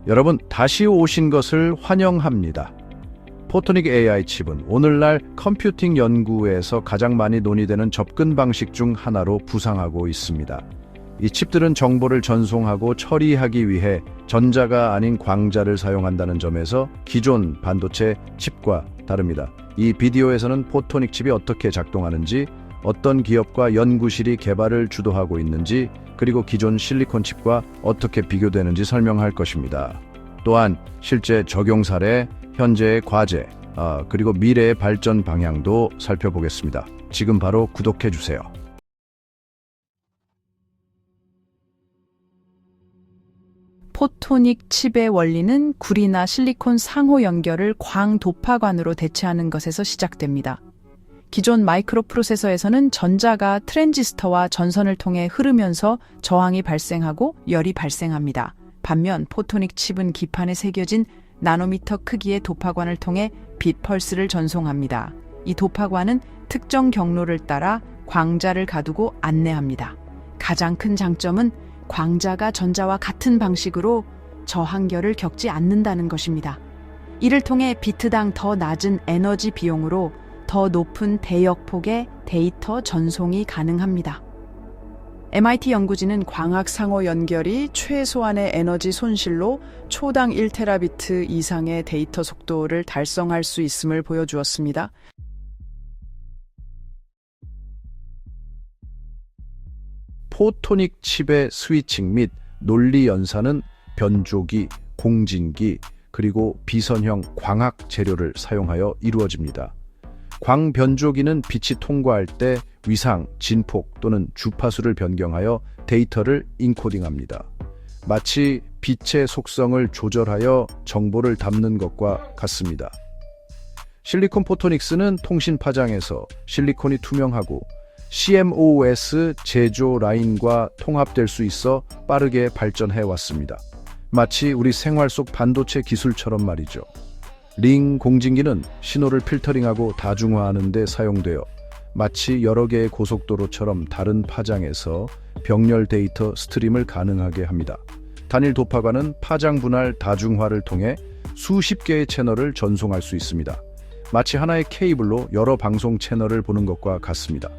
여러분, 다시 오신 것을 환영합니다. 포토닉 AI 칩은 오늘날 컴퓨팅 연구에서 가장 많이 논의되는 접근 방식 중 하나로 부상하고 있습니다. 이 칩들은 정보를 전송하고 처리하기 위해 전자가 아닌 광자를 사용한다는 점에서 기존 반도체 칩과 다릅니다. 이 비디오에서는 포토닉 칩이 어떻게 작동하는지, 어떤 기업과 연구실이 개발을 주도하고 있는지, 그리고 기존 실리콘 칩과 어떻게 비교되는지 설명할 것입니다. 또한 실제 적용 사례, 현재의 과제, 그리고 미래의 발전 방향도 살펴보겠습니다. 지금 바로 구독해 주세요. 포토닉 칩의 원리는 구리나 실리콘 상호 연결을 광 도파관으로 대체하는 것에서 시작됩니다. 기존 마이크로 프로세서에서는 전자가 트랜지스터와 전선을 통해 흐르면서 저항이 발생하고 열이 발생합니다. 반면 포토닉 칩은 기판에 새겨진 나노미터 크기의 도파관을 통해 빛 펄스를 전송합니다. 이 도파관은 특정 경로를 따라 광자를 가두고 안내합니다. 가장 큰 장점은 광자가 전자와 같은 방식으로 저항결을 겪지 않는다는 것입니다. 이를 통해 비트당 더 낮은 에너지 비용으로 더 높은 대역폭의 데이터 전송이 가능합니다. MIT 연구진은 광학 상호 연결이 최소한의 에너지 손실로 초당 1테라비트 이상의 데이터 속도를 달성할 수 있음을 보여주었습니다. 포토닉 칩의 스위칭 및 논리 연산은 변조기, 공진기, 그리고 비선형 광학 재료를 사용하여 이루어집니다. 광변조기는 빛이 통과할 때 위상, 진폭 또는 주파수를 변경하여 데이터를 인코딩합니다. 마치 빛의 속성을 조절하여 정보를 담는 것과 같습니다. 실리콘 포토닉스는 통신 파장에서 실리콘이 투명하고 CMOS 제조 라인과 통합될 수 있어 빠르게 발전해 왔습니다. 마치 우리 생활 속 반도체 기술처럼 말이죠. 링 공진기는 신호를 필터링하고 다중화하는 데 사용되어 마치 여러 개의 고속도로처럼 다른 파장에서 병렬 데이터 스트림을 가능하게 합니다. 단일 도파관은 파장 분할 다중화를 통해 수십 개의 채널을 전송할 수 있습니다. 마치 하나의 케이블로 여러 방송 채널을 보는 것과 같습니다.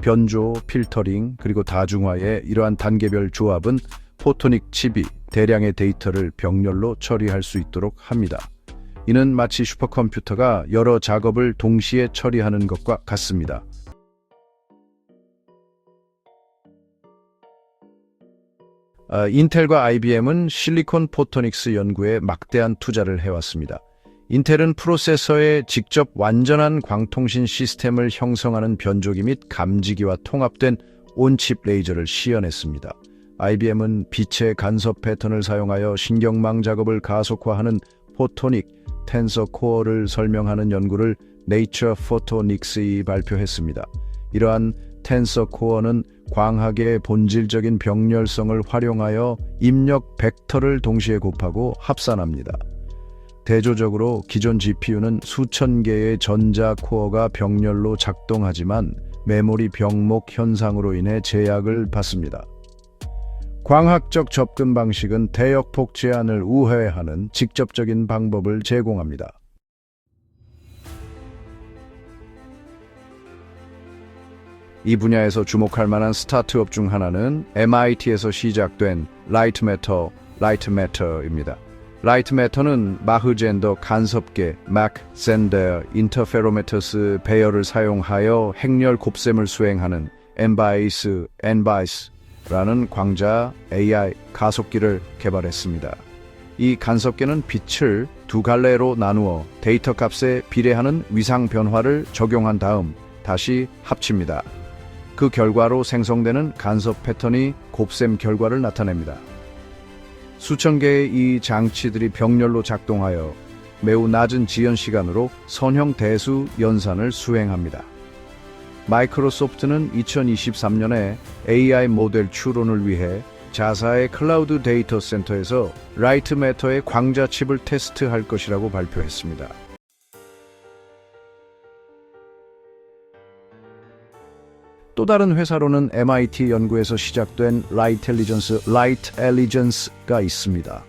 변조, 필터링, 그리고 다중화의 이러한 단계별 조합은 포토닉 칩이 대량의 데이터를 병렬로 처리할 수 있도록 합니다. 이는 마치 슈퍼컴퓨터가 여러 작업을 동시에 처리하는 것과 같습니다. 인텔과 IBM은 실리콘 포토닉스 연구에 막대한 투자를 해왔습니다. 인텔은 프로세서에 직접 완전한 광통신 시스템을 형성하는 변조기 및 감지기와 통합된 온칩 레이저를 시연했습니다. IBM은 빛의 간섭 패턴을 사용하여 신경망 작업을 가속화하는 포토닉 텐서 코어를 설명하는 연구를 네이처 포토닉스에 발표했습니다. 이러한 텐서 코어는 광학의 본질적인 병렬성을 활용하여 입력 벡터를 동시에 곱하고 합산합니다. 대조적으로 기존 GPU는 수천 개의 전자 코어가 병렬로 작동하지만 메모리 병목 현상으로 인해 제약을 받습니다. 광학적 접근 방식은 대역폭 제한을 우회하는 직접적인 방법을 제공합니다. 이 분야에서 주목할 만한 스타트업 중 하나는 MIT에서 시작된 라이트매터입니다. 라이트매터는 마흐젠더 간섭계 Mach Zehnder Interferometers 배열을 사용하여 행렬 곱셈을 수행하는 엔바이스라는 광자 AI 가속기를 개발했습니다. 이 간섭계는 빛을 두 갈래로 나누어 데이터 값에 비례하는 위상 변화를 적용한 다음 다시 합칩니다. 그 결과로 생성되는 간섭 패턴이 곱셈 결과를 나타냅니다. 수천 개의 이 장치들이 병렬로 작동하여 매우 낮은 지연 시간으로 선형 대수 연산을 수행합니다. 마이크로소프트는 2023년에 AI 모델 추론을 위해 자사의 클라우드 데이터 센터에서 라이트매터의 광자 칩을 테스트할 것이라고 발표했습니다. 또 다른 회사로는 MIT 연구에서 시작된 라이트 엘리전스가 있습니다.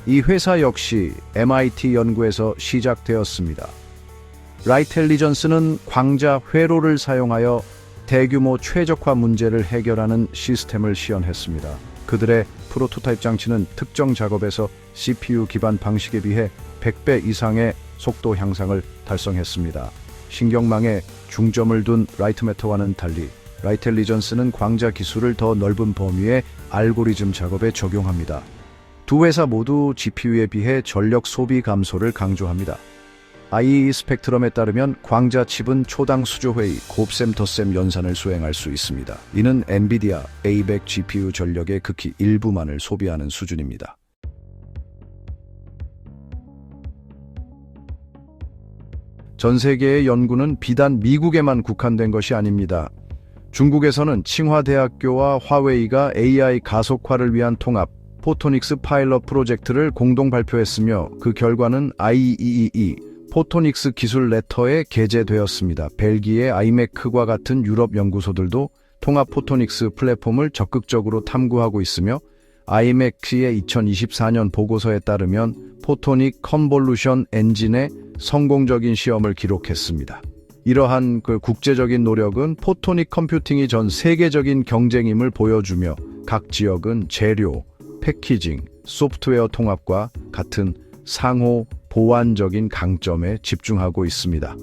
이 회사 역시 MIT 연구에서 시작되었습니다. 라이텔리전스는 광자 회로를 사용하여 대규모 최적화 문제를 해결하는 시스템을 시연했습니다. 그들의 프로토타입 장치는 특정 작업에서 CPU 기반 방식에 비해 100배 이상의 속도 향상을 달성했습니다. 신경망에 중점을 둔 라이트매터와는 달리 라이텔리전스는 광자 기술을 더 넓은 범위의 알고리즘 작업에 적용합니다. 두 회사 모두 GPU에 비해 전력 소비 감소를 강조합니다. IEEE 스펙트럼에 따르면 광자 칩은 초당 수조회의 곱셈 덧셈 연산을 수행할 수 있습니다. 이는 엔비디아 A100 GPU 전력의 극히 일부만을 소비하는 수준입니다. 전 세계의 연구는 비단 미국에만 국한된 것이 아닙니다. 중국에서는 칭화대학교와 화웨이가 AI 가속화를 위한 통합 포토닉스 파일럿 프로젝트를 공동 발표했으며 그 결과는 IEEE 포토닉스 기술 레터에 게재되었습니다. 벨기에 아이메크와 같은 유럽 연구소들도 통합 포토닉스 플랫폼을 적극적으로 탐구하고 있으며 아이메크의 2024년 보고서에 따르면 포토닉 컨볼루션 엔진의 성공적인 시험을 기록했습니다. 이러한 국제적인 노력은 포토닉 컴퓨팅이 전 세계적인 경쟁임을 보여주며 각 지역은 재료, 패키징, 소프트웨어 통합과 같은 상호 보완적인 강점에 집중하고 있습니다.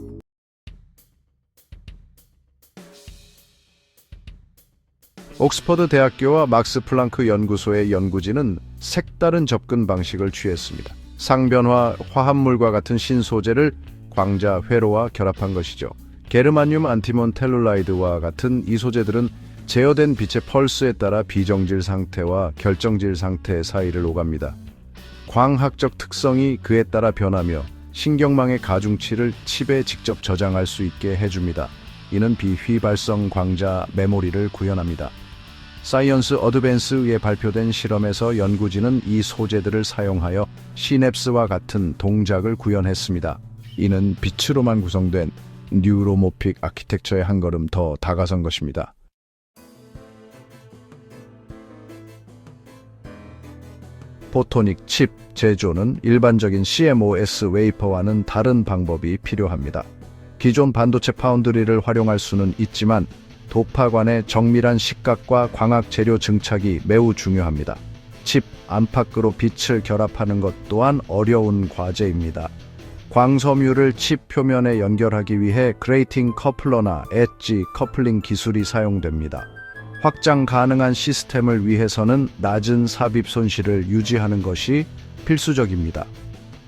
옥스퍼드 대학교와 막스 플랑크 연구소의 연구진은 색다른 접근 방식을 취했습니다. 상변화 화합물과 같은 신소재를 광자 회로와 결합한 것이죠. 게르마늄 안티몬 텔룰라이드와 같은 이 소재들은 제어된 빛의 펄스에 따라 비정질 상태와 결정질 상태 사이를 오갑니다. 광학적 특성이 그에 따라 변하며 신경망의 가중치를 칩에 직접 저장할 수 있게 해줍니다. 이는 비휘발성 광자 메모리를 구현합니다. 사이언스 어드밴스에 발표된 실험에서 연구진은 이 소재들을 사용하여 시냅스와 같은 동작을 구현했습니다. 이는 빛으로만 구성된 뉴로모픽 아키텍처에 한 걸음 더 다가선 것입니다. 포토닉 칩 제조는 일반적인 CMOS 웨이퍼와는 다른 방법이 필요합니다. 기존 반도체 파운드리를 활용할 수는 있지만 도파관의 정밀한 식각과 광학 재료 증착이 매우 중요합니다. 칩 안팎으로 빛을 결합하는 것 또한 어려운 과제입니다. 광섬유를 칩 표면에 연결하기 위해 그레이팅 커플러나 엣지 커플링 기술이 사용됩니다. 확장 가능한 시스템을 위해서는 낮은 삽입 손실을 유지하는 것이 필수적입니다.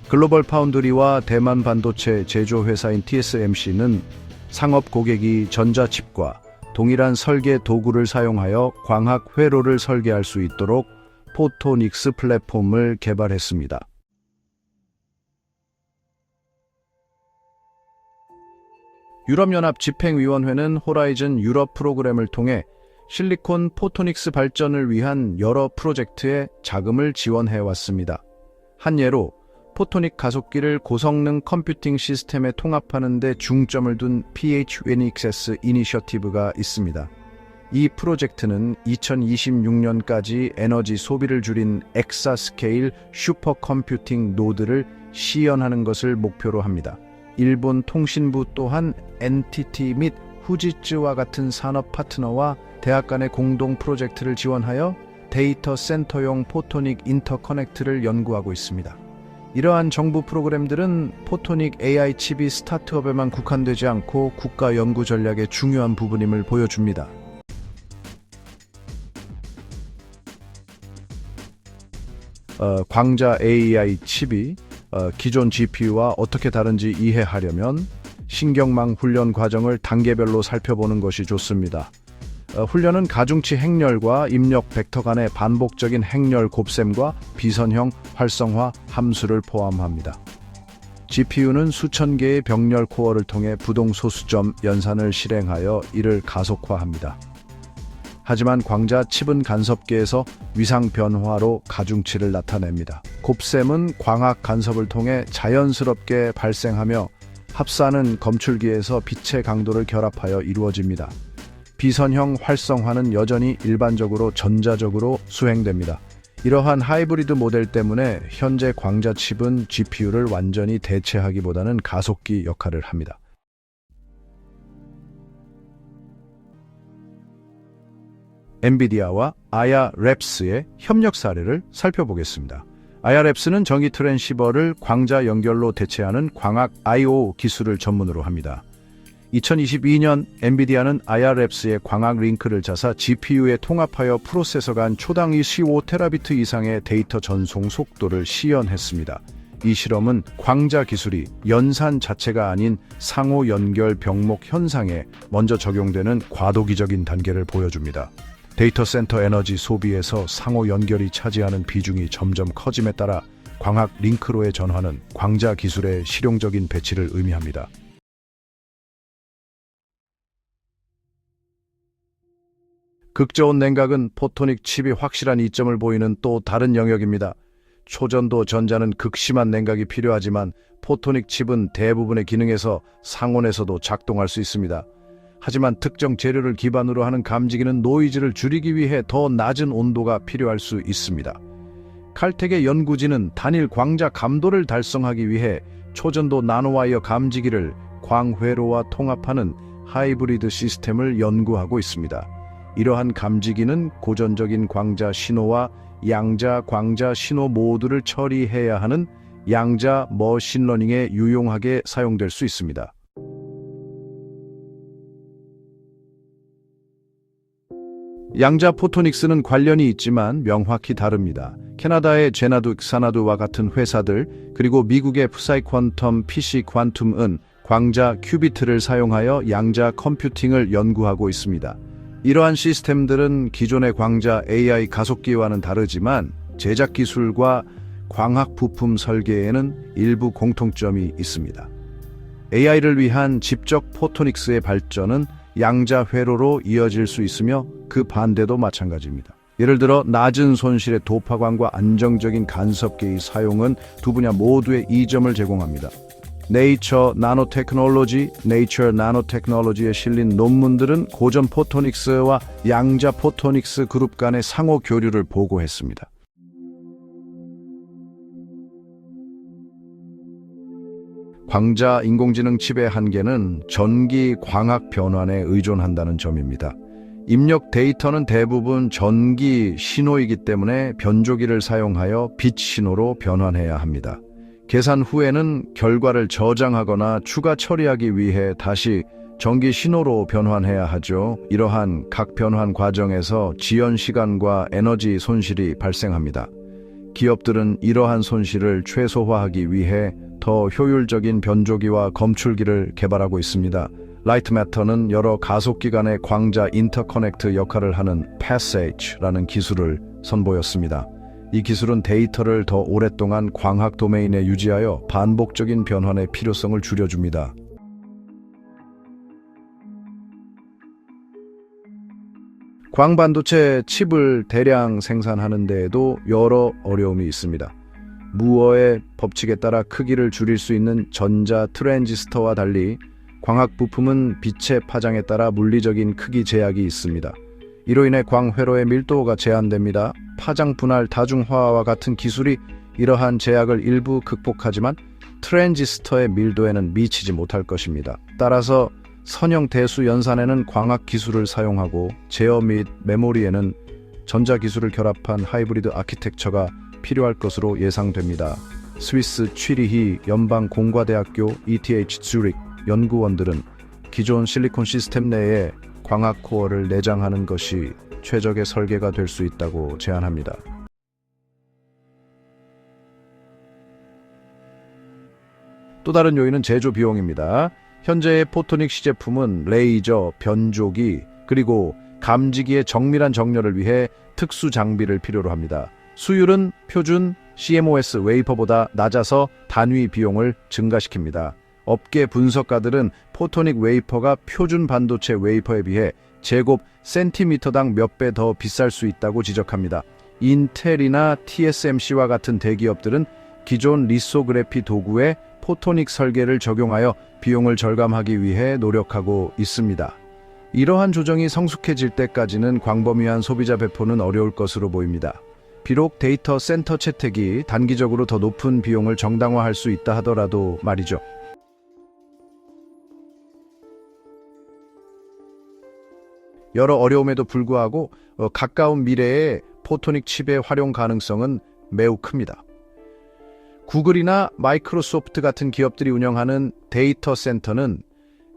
글로벌 파운드리와 대만 반도체 제조회사인 TSMC는 상업 고객이 전자칩과 동일한 설계 도구를 사용하여 광학 회로를 설계할 수 있도록 포토닉스 플랫폼을 개발했습니다. 유럽연합 집행위원회는 호라이즌 유럽 프로그램을 통해 실리콘 포토닉스 발전을 위한 여러 프로젝트에 자금을 지원해왔습니다. 한 예로 포토닉 가속기를 고성능 컴퓨팅 시스템에 통합하는 데 중점을 둔 PHNXS 이니셔티브가 있습니다. 이 프로젝트는 2026년까지 에너지 소비를 줄인 엑사스케일 슈퍼컴퓨팅 노드를 시연하는 것을 목표로 합니다. 일본 통신부 또한 NTT 및 후지츠와 같은 산업 파트너와 대학 간의 공동 프로젝트를 지원하여 데이터 센터용 포토닉 인터커넥트를 연구하고 있습니다. 이러한 정부 프로그램들은 포토닉 AI 칩이 스타트업에만 국한되지 않고 국가 연구 전략의 중요한 부분임을 보여줍니다. 광자 AI 칩이 기존 GPU와 어떻게 다른지 이해하려면 신경망 훈련 과정을 단계별로 살펴보는 것이 좋습니다. 훈련은 가중치 행렬과 입력 벡터 간의 반복적인 행렬 곱셈과 비선형 활성화 함수를 포함합니다. GPU는 수천 개의 병렬 코어를 통해 부동 소수점 연산을 실행하여 이를 가속화합니다. 하지만 광자 칩은 간섭계에서 위상 변화로 가중치를 나타냅니다. 곱셈은 광학 간섭을 통해 자연스럽게 발생하며 합산은 검출기에서 빛의 강도를 결합하여 이루어집니다. 비선형 활성화는 여전히 일반적으로 전자적으로 수행됩니다. 이러한 하이브리드 모델 때문에 현재 광자 칩은 GPU를 완전히 대체하기보다는 가속기 역할을 합니다. 엔비디아와 아야 랩스의 협력 사례를 살펴보겠습니다. 아야 랩스는 전기 트랜시버를 광자 연결로 대체하는 광학 I/O 기술을 전문으로 합니다. 2022년 엔비디아는 아야 랩스의 광학 링크를 자사 GPU에 통합하여 프로세서 간 초당 15테라비트 이상의 데이터 전송 속도를 시연했습니다. 이 실험은 광자 기술이 연산 자체가 아닌 상호 연결 병목 현상에 먼저 적용되는 과도기적인 단계를 보여줍니다. 데이터 센터 에너지 소비에서 상호 연결이 차지하는 비중이 점점 커짐에 따라 광학 링크로의 전환은 광자 기술의 실용적인 배치를 의미합니다. 극저온 냉각은 포토닉 칩이 확실한 이점을 보이는 또 다른 영역입니다. 초전도 전자는 극심한 냉각이 필요하지만 포토닉 칩은 대부분의 기능에서 상온에서도 작동할 수 있습니다. 하지만 특정 재료를 기반으로 하는 감지기는 노이즈를 줄이기 위해 더 낮은 온도가 필요할 수 있습니다. 칼텍의 연구진은 단일 광자 감도를 달성하기 위해 초전도 나노와이어 감지기를 광회로와 통합하는 하이브리드 시스템을 연구하고 있습니다. 이러한 감지기는 고전적인 광자 신호와 양자 광자 신호 모두를 처리해야 하는 양자 머신러닝에 유용하게 사용될 수 있습니다. 양자 포토닉스는 관련이 있지만 명확히 다릅니다. 캐나다의 제나두, 사나두와 같은 회사들, 그리고 미국의 푸사이 퀀텀, PC 퀀툼은 광자 큐비트를 사용하여 양자 컴퓨팅을 연구하고 있습니다. 이러한 시스템들은 기존의 광자 AI 가속기와는 다르지만 제작 기술과 광학 부품 설계에는 일부 공통점이 있습니다. AI를 위한 집적 포토닉스의 발전은 양자 회로로 이어질 수 있으며 그 반대도 마찬가지입니다. 예를 들어 낮은 손실의 도파광과 안정적인 간섭계의 사용은 두 분야 모두의 이점을 제공합니다. 네이처 나노테크놀로지에 실린 논문들은 고전 포토닉스와 양자 포토닉스 그룹 간의 상호 교류를 보고했습니다. 광자 인공지능 칩의 한계는 전기 광학 변환에 의존한다는 점입니다. 입력 데이터는 대부분 전기 신호이기 때문에 변조기를 사용하여 빛 신호로 변환해야 합니다. 계산 후에는 결과를 저장하거나 추가 처리하기 위해 다시 전기 신호로 변환해야 하죠. 이러한 각 변환 과정에서 지연 시간과 에너지 손실이 발생합니다. 기업들은 이러한 손실을 최소화하기 위해 더 효율적인 변조기와 검출기를 개발하고 있습니다. 라이트매터는 여러 가속기 간의 광자 인터커넥트 역할을 하는 PASSAGE라는 기술을 선보였습니다. 이 기술은 데이터를 더 오랫동안 광학 도메인에 유지하여 반복적인 변환의 필요성을 줄여줍니다. 광반도체 칩을 대량 생산하는 데에도 여러 어려움이 있습니다. 무어의 법칙에 따라 크기를 줄일 수 있는 전자 트랜지스터와 달리 광학 부품은 빛의 파장에 따라 물리적인 크기 제약이 있습니다. 이로 인해 광회로의 밀도가 제한됩니다. 파장 분할 다중화와 같은 기술이 이러한 제약을 일부 극복하지만 트랜지스터의 밀도에는 미치지 못할 것입니다. 따라서 선형 대수 연산에는 광학 기술을 사용하고 제어 및 메모리에는 전자 기술을 결합한 하이브리드 아키텍처가 필요할 것으로 예상됩니다. 스위스 취리히 연방공과대학교 ETH 즈리크 연구원들은 기존 실리콘 시스템 내에 광학 코어를 내장하는 것이 최적의 설계가 될 수 있다고 제안합니다. 또 다른 요인은 제조 비용입니다. 현재의 포토닉 시제품은 레이저, 변조기, 그리고 감지기의 정밀한 정렬을 위해 특수 장비를 필요로 합니다. 수율은 표준 CMOS 웨이퍼보다 낮아서 단위 비용을 증가시킵니다. 업계 분석가들은 포토닉 웨이퍼가 표준 반도체 웨이퍼에 비해 제곱 센티미터당 몇 배 더 비쌀 수 있다고 지적합니다. 인텔이나 TSMC와 같은 대기업들은 기존 리소그래피 도구에 포토닉 설계를 적용하여 비용을 절감하기 위해 노력하고 있습니다. 이러한 조정이 성숙해질 때까지는 광범위한 소비자 배포는 어려울 것으로 보입니다. 비록 데이터 센터 채택이 단기적으로 더 높은 비용을 정당화할 수 있다 하더라도 말이죠. 여러 어려움에도 불구하고 가까운 미래에 포토닉 칩의 활용 가능성은 매우 큽니다. 구글이나 마이크로소프트 같은 기업들이 운영하는 데이터 센터는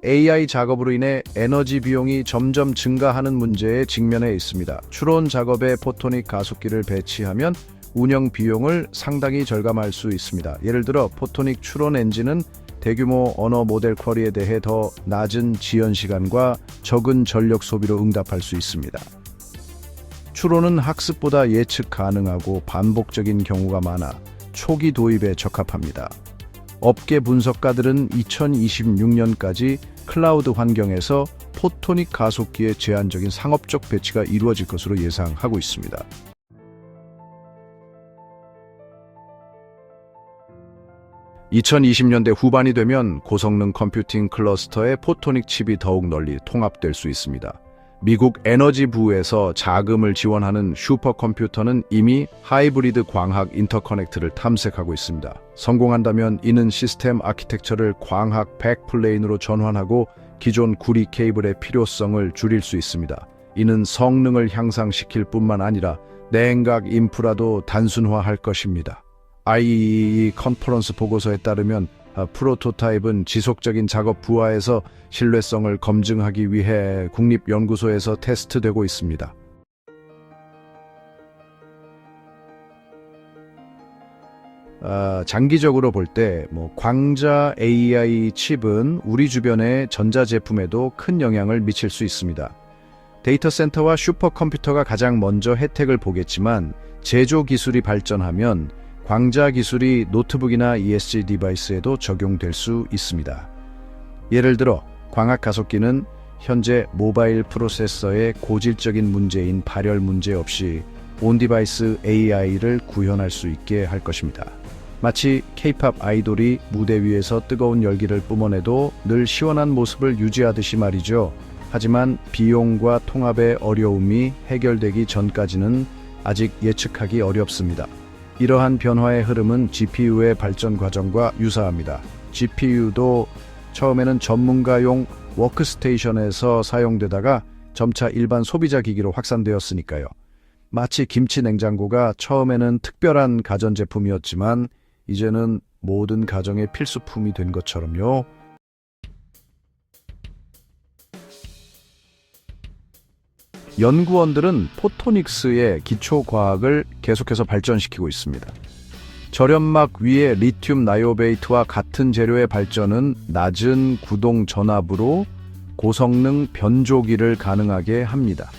AI 작업으로 인해 에너지 비용이 점점 증가하는 문제에 직면해 있습니다. 추론 작업에 포토닉 가속기를 배치하면 운영 비용을 상당히 절감할 수 있습니다. 예를 들어 포토닉 추론 엔진은 대규모 언어 모델 쿼리에 대해 더 낮은 지연 시간과 적은 전력 소비로 응답할 수 있습니다. 추론은 학습보다 예측 가능하고 반복적인 경우가 많아 초기 도입에 적합합니다. 업계 분석가들은 2026년까지 클라우드 환경에서 포토닉 가속기의 제한적인 상업적 배치가 이루어질 것으로 예상하고 있습니다. (2020년대) 후반이 되면 고성능 컴퓨팅 클러스터에 포토닉 칩이 더욱 널리 통합될 수 있습니다. 미국 에너지부에서 자금을 지원하는 슈퍼컴퓨터는 이미 하이브리드 광학 인터커넥트를 탐색하고 있습니다. 성공한다면 이는 시스템 아키텍처를 광학 백플레인으로 전환하고 기존 구리 케이블의 필요성을 줄일 수 있습니다. 이는 성능을 향상시킬 뿐만 아니라 냉각 인프라도 단순화할 것입니다. IEEE 컨퍼런스 보고서에 따르면 프로토타입은 지속적인 작업 부하에서 신뢰성을 검증하기 위해 국립연구소에서 테스트되고 있습니다. 장기적으로 볼 때 광자 AI 칩은 우리 주변의 전자제품에도 큰 영향을 미칠 수 있습니다. 데이터 센터와 슈퍼컴퓨터가 가장 먼저 혜택을 보겠지만 제조 기술이 발전하면 광자 기술이 노트북이나 ESG 디바이스에도 적용될 수 있습니다. 예를 들어 광학 가속기는 현재 모바일 프로세서의 고질적인 문제인 발열 문제 없이 온디바이스 AI를 구현할 수 있게 할 것입니다. 마치 K-팝 아이돌이 무대 위에서 뜨거운 열기를 뿜어내도 늘 시원한 모습을 유지하듯이 말이죠. 하지만 비용과 통합의 어려움이 해결되기 전까지는 아직 예측하기 어렵습니다. 이러한 변화의 흐름은 GPU의 발전 과정과 유사합니다. GPU도 처음에는 전문가용 워크스테이션에서 사용되다가 점차 일반 소비자 기기로 확산되었으니까요. 마치 김치 냉장고가 처음에는 특별한 가전제품이었지만 이제는 모든 가정의 필수품이 된 것처럼요. 연구원들은 포토닉스의 기초과학을 계속해서 발전시키고 있습니다. 절연막 위에 리튬 나이오베이트와 같은 재료의 발전은 낮은 구동 전압으로 고성능 변조기를 가능하게 합니다.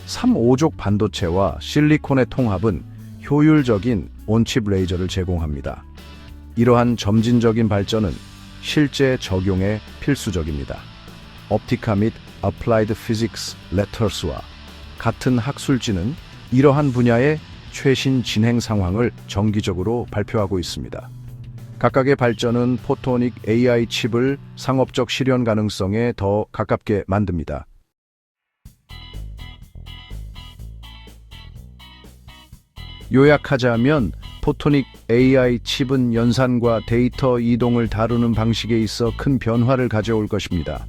3,5족 반도체와 실리콘의 통합은 효율적인 온칩 레이저를 제공합니다. 이러한 점진적인 발전은 실제 적용에 필수적입니다. 옵티카 및 Applied Physics Letters와 같은 학술지는 이러한 분야의 최신 진행 상황을 정기적으로 발표하고 있습니다. 각각의 발전은 포토닉 AI 칩을 상업적 실현 가능성에 더 가깝게 만듭니다. 요약하자면 포토닉 AI 칩은 연산과 데이터 이동을 다루는 방식에 있어 큰 변화를 가져올 것입니다.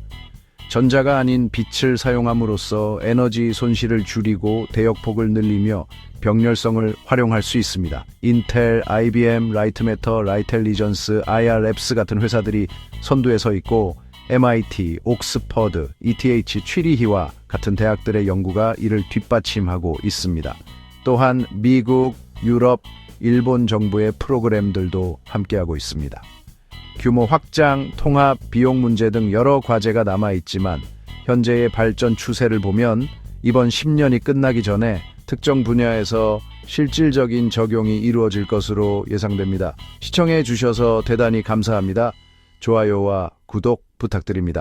전자가 아닌 빛을 사용함으로써 에너지 손실을 줄이고 대역폭을 늘리며 병렬성을 활용할 수 있습니다. 인텔, IBM, 라이트매터, 라이텔리전스, IR랩스 같은 회사들이 선두에 서 있고 MIT, 옥스퍼드, ETH, 취리히와 같은 대학들의 연구가 이를 뒷받침하고 있습니다. 또한 미국, 유럽, 일본 정부의 프로그램들도 함께하고 있습니다. 규모 확장, 통합, 비용 문제 등 여러 과제가 남아있지만 현재의 발전 추세를 보면 이번 10년이 끝나기 전에 특정 분야에서 실질적인 적용이 이루어질 것으로 예상됩니다. 시청해 주셔서 대단히 감사합니다. 좋아요와 구독 부탁드립니다.